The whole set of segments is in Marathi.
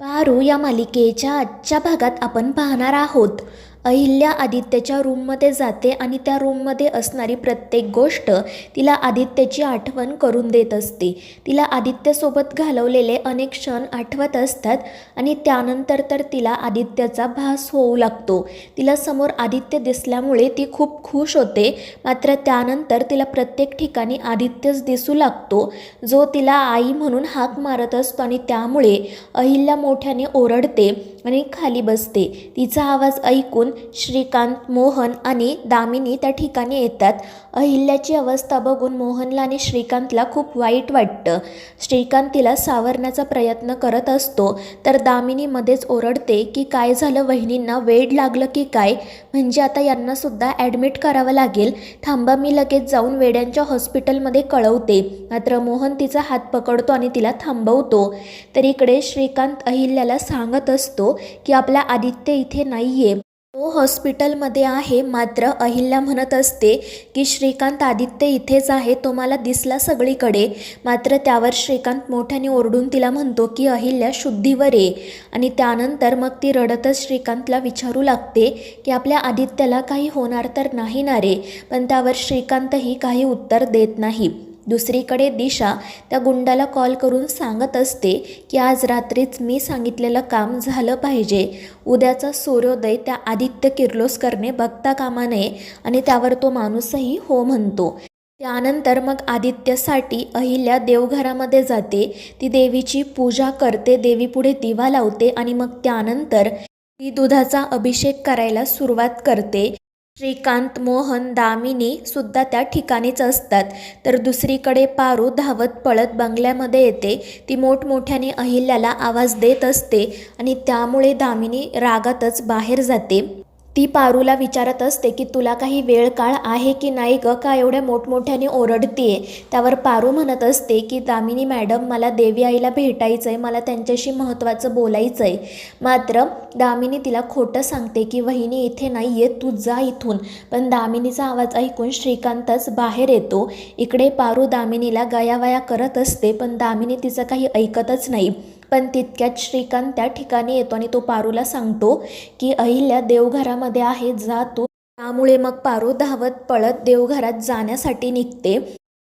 पारू या मालिकेच्या आजच्या भागात आपण पाहणार आहोत. अहिल्या आदित्यच्या रूममध्ये जाते आणि त्या रूममध्ये असणारी प्रत्येक गोष्ट तिला आदित्यची आठवण करून देत असते. तिला आदित्यसोबत घालवलेले अनेक क्षण आठवत असतात आणि त्यानंतर तर तिला आदित्यचा भास होऊ लागतो. तिला समोर आदित्य दिसल्यामुळे ती खूप खुश होते. मात्र त्यानंतर तिला प्रत्येक ठिकाणी आदित्यच दिसू लागतो, जो तिला आई म्हणून हाक मारत असतो आणि त्यामुळे अहिल्या मोठ्याने ओरडते आणि खाली बसते. तिचा आवाज ऐकून श्रीकांत, मोहन आणि दामिनी त्या ठिकाणी येतात. अहिल्याची अवस्था बघून मोहनला आणि श्रीकांतला खूप वाईट वाटतं. श्रीकांत तिला सावरण्याचा प्रयत्न करत असतो तर दामिनी मध्येच ओरडते की काय झालं, वहिनींना वेड लागलं की काय, म्हणजे आता यांना सुद्धा ॲडमिट करावं लागेल. थांबा, मी लगेच जाऊन वेड्यांच्या हॉस्पिटलमध्ये कळवते. मात्र मोहन तिचा हात पकडतो आणि तिला थांबवतो. तर इकडे श्रीकांत अहिल्याला सांगत असतो की आपला आदित्य इथे नाहीये, तो हॉस्पिटलमध्ये आहे. मात्र अहिल्या म्हणत असते की श्रीकांत, आदित्य इथेच आहे, तो मला दिसला सगळीकडे. मात्र त्यावर श्रीकांत मोठ्याने ओरडून तिला म्हणतो की अहिल्या, शुद्धीवर ये. आणि त्यानंतर मग ती रडतच श्रीकांतला विचारू लागते की आपल्या आदित्यला काही होणार तर नाही ना रे. पण त्यावर श्रीकांतही काही उत्तर देत नाही. दुसरीकडे दिशा त्या गुंडाला कॉल करून सांगत असते की आज रात्रीच मी सांगितलेलं काम झालं पाहिजे. उद्याचा सूर्योदय त्या आदित्य किर्लोस्करने बघता कामा नये. आणि त्यावर तो माणूसही हो म्हणतो. त्यानंतर मग आदित्यसाठी अहिल्या देवघरामध्ये जाते. ती देवीची पूजा करते, देवीपुढे दिवा लावते आणि मग त्यानंतर ती दुधाचा अभिषेक करायला सुरुवात करते. श्रीकांत, मोहन, दामिनी सुद्धा त्या ठिकाणीच असतात. तर दुसरीकडे पारू धावत पळत बंगल्यामध्ये येते. ती मोठमोठ्याने अहिल्याला आवाज देत असते आणि त्यामुळे दामिनी रागातच बाहेर जाते. ती पारूला विचारत असते की तुला काही वेळ काळ आहे की नाही ग, का एवढ्या मोठमोठ्याने ओरडतीये. त्यावर पारू म्हणत असते की दामिनी मॅडम, मला देवी आईला भेटायचं आहे, मला त्यांच्याशी महत्त्वाचं बोलायचं आहे. मात्र दामिनी तिला खोटं सांगते की वहिनी इथे नाही आहे, तू जा इथून. पण दामिनीचा आवाज ऐकून श्रीकांतच बाहेर येतो. इकडे पारू दामिनीला गयावया करत असते पण दामिनी तिचं काही ऐकतच नाही. पण तितक्यात श्रीकांत त्या ठिकाणी येतो आणि तो पारूला सांगतो की अहिल्या देवघरामध्ये आहे, जा तू. त्यामुळे मग पारू धावत पळत देवघरात जाण्यासाठी निघते.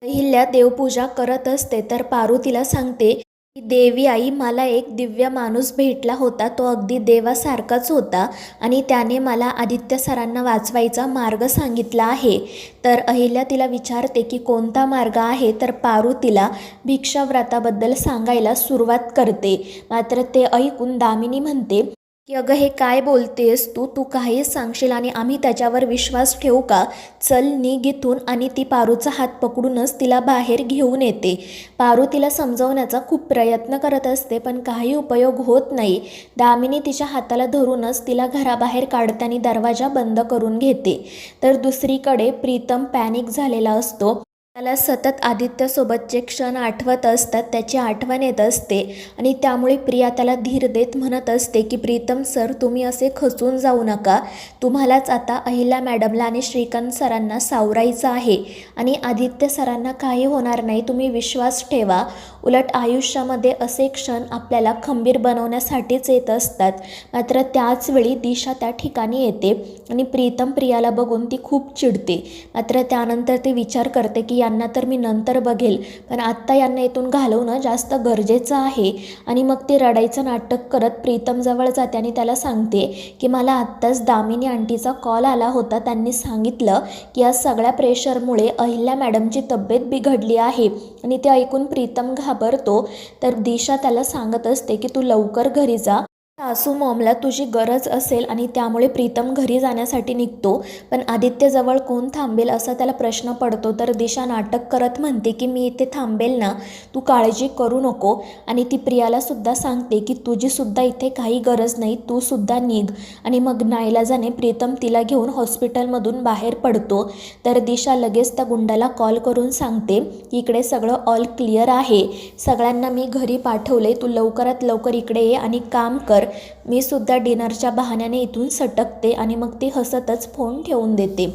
अहिल्या देवपूजा करत असते तर पारू तिला सांगते की देवी आई, मला एक दिव्य माणूस भेटला होता, तो अगदी देवासारखाच होता आणि त्याने मला आदित्य सरांना वाचवायचा मार्ग सांगितला आहे. तर अहिल्या तिला विचारते की कोणता मार्ग आहे. तर पारू तिला भिक्षाव्रताबद्दल सांगायला सुरुवात करते. मात्र ते ऐकून दामिनी म्हणते की अगं, हे काय बोलतेस तू, तू काही सांगशील आणि आम्ही त्याच्यावर विश्वास ठेवू का, चल निघ इथून. आणि ती पारूचा हात पकडूनच तिला बाहेर घेऊन येते. पारू तिला समजवण्याचा खूप प्रयत्न करत असते पण काही उपयोग होत नाही. दामिनी तिच्या हाताला धरूनच तिला घराबाहेर काढते आणि दरवाजा बंद करून घेते. तर दुसरीकडे प्रीतम पॅनिक झालेला असतो. त्याला सतत आदित्यसोबतचे क्षण आठवत असतात, त्याची आठवण येत असते आणि त्यामुळे प्रिया त्याला धीर देत म्हणत असते की प्रीतम सर, तुम्ही असे खचून जाऊ नका. तुम्हालाच आता अहिल्या मॅडमला आणि श्रीकांत सरांना सावरायचं आहे आणि आदित्य सरांना काही होणार नाही, तुम्ही विश्वास ठेवा. उलट आयुष्यामध्ये असे क्षण आपल्याला खंबीर बनवण्यासाठीच येत असतात. मात्र त्याचवेळी दिशा त्या ठिकाणी येते आणि प्रीतम प्रियाला बघून ती खूप चिडते. मात्र त्यानंतर ती विचार करते की यांना तर मी नंतर बघेल, पण आत्ता यांना इथून घालवणं जास्त गरजेचं आहे. आणि मग ती रडायचं नाटक करत प्रीतमजवळ जाते आणि त्याला सांगते की मला आत्ताच दामिनी आंटीचा कॉल आला होता. त्यांनी सांगितलं की या सगळ्या प्रेशरमुळे अहिल्या मॅडमची तब्येत बिघडली आहे. आणि ते ऐकून प्रीतम घाबरतो. तर दिशा त्याला सांगत असते की तू लवकर घरी जा, सासू मॉमला तुझी गरज असेल. आणि त्यामुळे प्रीतम घरी जाण्यासाठी निघतो. पण आदित्यजवळ कोण थांबेल असा त्याला प्रश्न पडतो. तर दिशा नाटक करत म्हणते की मी इथे थांबेल ना, तू काळजी करू नको. आणि ती प्रियाला सुद्धा सांगते की तुझी सुद्धा इथे काही गरज नाही, तू सुद्धा निघ. आणि मग नाईलाजाने प्रीतम तिला घेऊन हॉस्पिटलमधून बाहेर पडतो. तर दिशा लगेच त्या गुंडाला कॉल करून सांगते की इकडे सगळं ऑल क्लिअर आहे, सगळ्यांना मी घरी पाठवले, तू लवकरात लवकर इकडे ये आणि काम कर. मी सुद्धा डिनरच्या बहाण्याने इथून सटकते. आणि मग ती हसतच फोन ठेवून देते.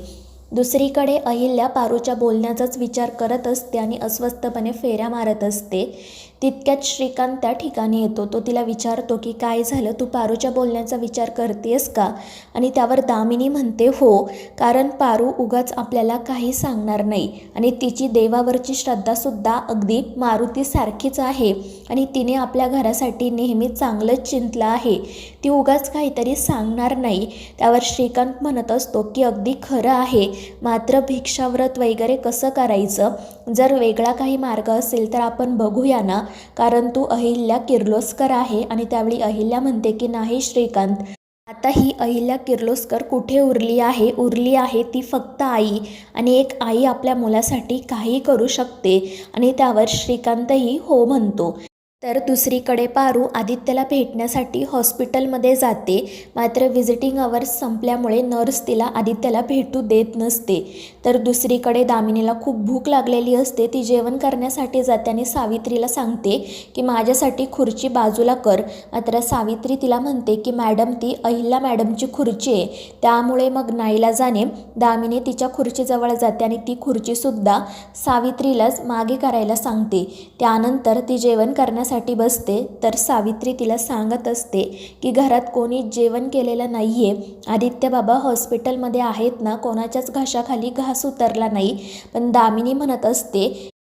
दुसरीकडे अहिल्या पारूच्या बोलण्याचाच विचार करत असते आणि अस्वस्थपणे फेऱ्या मारत असते. तितक्यात श्रीकांत त्या ठिकाणी येतो. तो तिला विचारतो की काय झालं, तू पारूच्या बोलण्याचा विचार करतेस का? आणि त्यावर दामिनी म्हणते हो, कारण पारू उगाच आपल्याला काही सांगणार नाही आणि तिची देवावरची श्रद्धासुद्धा अगदी मारुतीसारखीच आहे आणि तिने आपल्या घरासाठी नेहमी चांगलंच चिंतलं आहे. ती उगाच काहीतरी सांगणार नाही. त्यावर श्रीकांत म्हणत असतो की अगदी खरं आहे, मात्र भिक्षाव्रत वगैरे कसं करायचं? जर वेगळा काही मार्ग असेल तर आपण बघूया ना, कारण तू अहिल्या किर्लोस्कर आहे. आणि त्यावेळी अहिल्या म्हणते की नाही श्रीकांत, आता ही अहिल्या किर्लोस्कर कुठे उरली आहे ती फक्त आई, आणि एक आई आपल्या मुलासाठी काही करू शकते. आणि त्यावर श्रीकांतही हो म्हणतो. तर दुसरीकडे पारू आदित्यला भेटण्यासाठी हॉस्पिटलमध्ये जाते, मात्र व्हिजिटिंग अवर्स संपल्यामुळे नर्स तिला आदित्यला भेटू देत नसते. तर दुसरीकडे दामिनीला खूप भूक लागलेली असते. ती जेवण करण्यासाठी जाते आणि सावित्रीला सांगते की माझ्यासाठी खुर्ची बाजूला कर. मात्र सावित्री तिला म्हणते की मॅडम, ती अहिल्या मॅडमची खुर्ची आहे, त्यामुळे मग नाईलाजाने दामिनी तिच्या खुर्चीजवळ जाते आणि ती खुर्चीसुद्धा सावित्रीलाच मागे करायला सांगते. त्यानंतर ती जेवण करण्यासाठी बसते. तर सावित्री तिला सांगत असते की घरात कोणीच जेवण केलेलं नाहीये, आदित्य बाबा हॉस्पिटलमध्ये आहेत ना, कोणाच्याच घशाखाली घास उतरला नाही. पण दामिनी म्हणत असते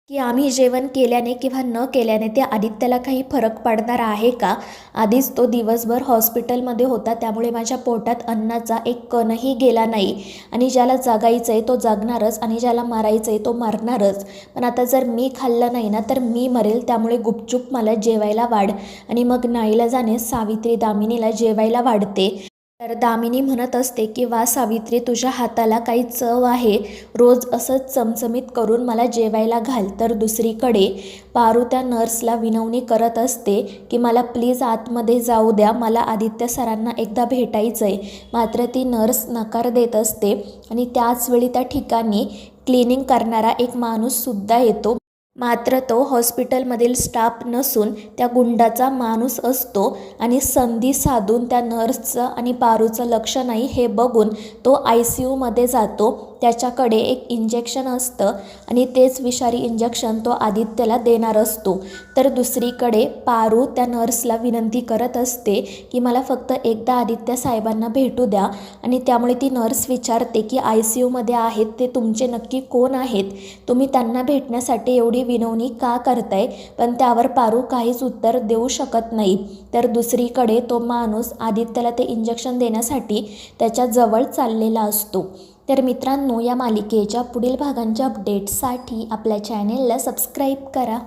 की आम्ही जेवण केल्याने किंवा न केल्याने त्या आदित्यला काही फरक पडणार आहे का? आधीच तो दिवसभर हॉस्पिटलमध्ये होता, त्यामुळे माझ्या पोटात अन्नाचा एक कणही गेला नाही. आणि ज्याला जगायचं आहे तो जगणारच आणि ज्याला मारायचं आहे तो मरणारच. पण आता जर मी खाल्लं नाही ना तर मी मरेल, त्यामुळे गुपचूप मला जेवायला वाढ. आणि मग नाईलाजाने सावित्री दामिनीला जेवायला वाढते. तर दामिनी म्हणत असते की वा सावित्री, तुझ्या हाताला काही चव आहे, रोज असंच चमचमीत करून मला जेवायला घाल. तर दुसरीकडे पारू त्या नर्सला विनवणी करत असते की मला प्लीज आतमध्ये जाऊ द्या, मला आदित्य सरांना एकदा भेटायचं आहे. मात्र ती नर्स नकार देत असते. आणि त्याचवेळी त्या ठिकाणी क्लिनिंग करणारा एक माणूससुद्धा येतो. मात्र तो हॉस्पिटलमधील स्टाफ नसून त्या गुंडाचा माणूस असतो. आणि संधी साधून त्या नर्सचं आणि पारूचं लक्ष नाही हे बघून तो ICUमध्ये जातो. त्याच्याकडे एक इंजेक्शन असतं आणि तेच विषारी इंजेक्शन तो आदित्यला देणार असतो. तर दुसरीकडे पारू त्या नर्सला विनंती करत असते की मला फक्त एकदा आदित्य साहेबांना भेटू द्या. आणि त्यामुळे ती नर्स विचारते की ICUमध्ये आहेत ते तुमचे नक्की कोण आहेत? तुम्ही त्यांना भेटण्यासाठी एवढी विनवणी का करताय? पण त्यावर पारू काहीच उत्तर देऊ शकत नाही. तर दुसरीकडे तो माणूस आदित्यला ते इंजेक्शन देण्यासाठी त्याच्या जवळ चाललेला असतो. तर मित्रांनो, या मालिकेच्या पुढील भागांच्या अपडेट्ससाठी आपल्या चॅनेलला सबस्क्राईब करा.